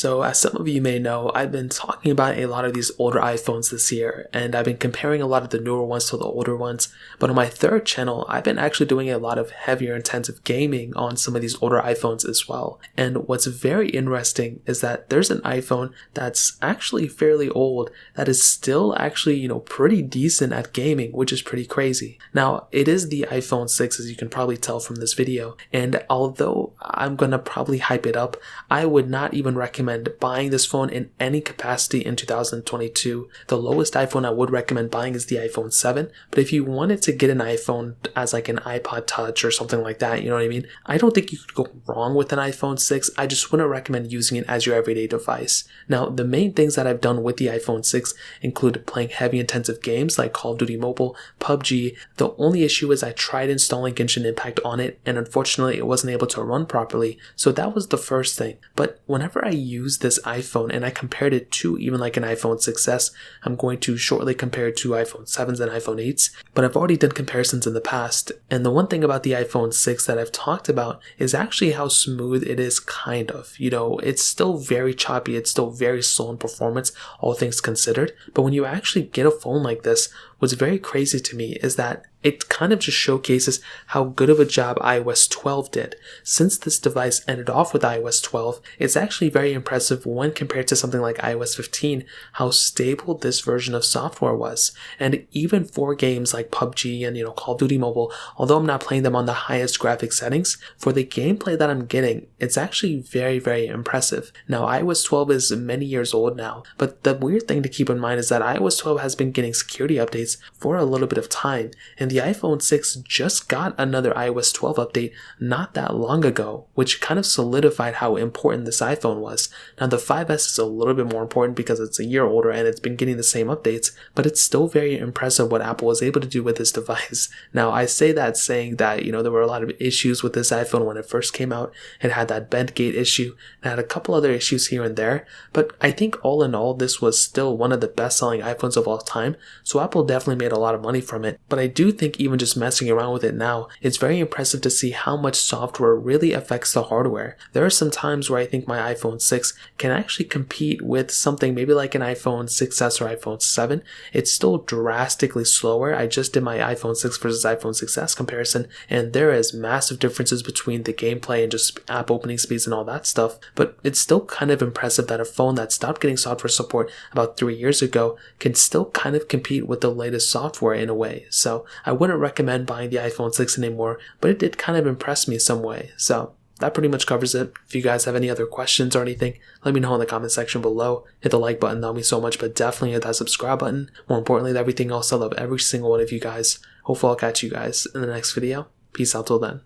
So as some of you may know, I've been talking about a lot of these older iPhones this year, and I've been comparing a lot of the newer ones to the older ones. But on my third channel, I've been actually doing a lot of heavier intensive gaming on some of these older iPhones as well. And what's very interesting is that there's an iPhone that's actually fairly old that is still actually, pretty decent at gaming, which is pretty crazy. Now, it is the iPhone 6, as you can probably tell from this video. And although I'm gonna probably hype it up, I would not even recommend buying this phone in any capacity in 2022. The lowest iPhone I would recommend buying is the iPhone 7, but if you wanted to get an iPhone as like an iPod Touch or something like that, you know what I mean? I don't think you could go wrong with an iPhone 6. I just wouldn't recommend using it as your everyday device. Now, the main things that I've done with the iPhone 6 include playing heavy intensive games like Call of Duty Mobile, PUBG. The only issue is I tried installing Genshin Impact on it, and unfortunately it wasn't able to run properly, so that was the first thing. But whenever I use this iPhone and I compared it to even like an iPhone 6s, I'm going to shortly compare it to iPhone 7s and iPhone 8s, but I've already done comparisons in the past. And the one thing about the iPhone 6 that I've talked about is actually how smooth it is, kind of. It's still very choppy, it's still very slow in performance, all things considered. But when you actually get a phone like this, what's very crazy to me is that it kind of just showcases how good of a job iOS 12 did. Since this device ended off with iOS 12, it's actually very impressive when compared to something like iOS 15, how stable this version of software was. And even for games like PUBG and Call of Duty Mobile, although I'm not playing them on the highest graphic settings, for the gameplay that I'm getting, it's actually very, very impressive. Now, iOS 12 is many years old now, but the weird thing to keep in mind is that iOS 12 has been getting security updates for a little bit of time, and the iPhone 6 just got another iOS 12 update not that long ago, which kind of solidified how important this iPhone was. Now, the 5S is a little bit more important because it's a year older and it's been getting the same updates, but it's still very impressive what Apple was able to do with this device. Now, I say that saying that, there were a lot of issues with this iPhone when it first came out. It had that bend gate issue, and had a couple other issues here and there, but I think all in all, this was still one of the best-selling iPhones of all time, so Apple definitely made a lot of money from it. But I do think even just messing around with it now, it's very impressive to see how much software really affects the hardware. There are some times where I think my iPhone 6 can actually compete with something maybe like an iPhone 6s or iPhone 7. It's still drastically slower. I just did my iPhone 6 versus iPhone 6s comparison, and there is massive differences between the gameplay and just app opening speeds and all that stuff, but it's still kind of impressive that a phone that stopped getting software support about 3 years ago can still kind of compete with the latest software in a way. So I wouldn't recommend buying the iPhone 6 anymore, but it did kind of impress me some way. So that pretty much covers it. If you guys have any other questions or anything, let me know in the comment section below. Hit the like button, that would mean so much, but definitely hit that subscribe button. More importantly than everything else, I love every single one of you guys. Hopefully I'll catch you guys in the next video. Peace out till then.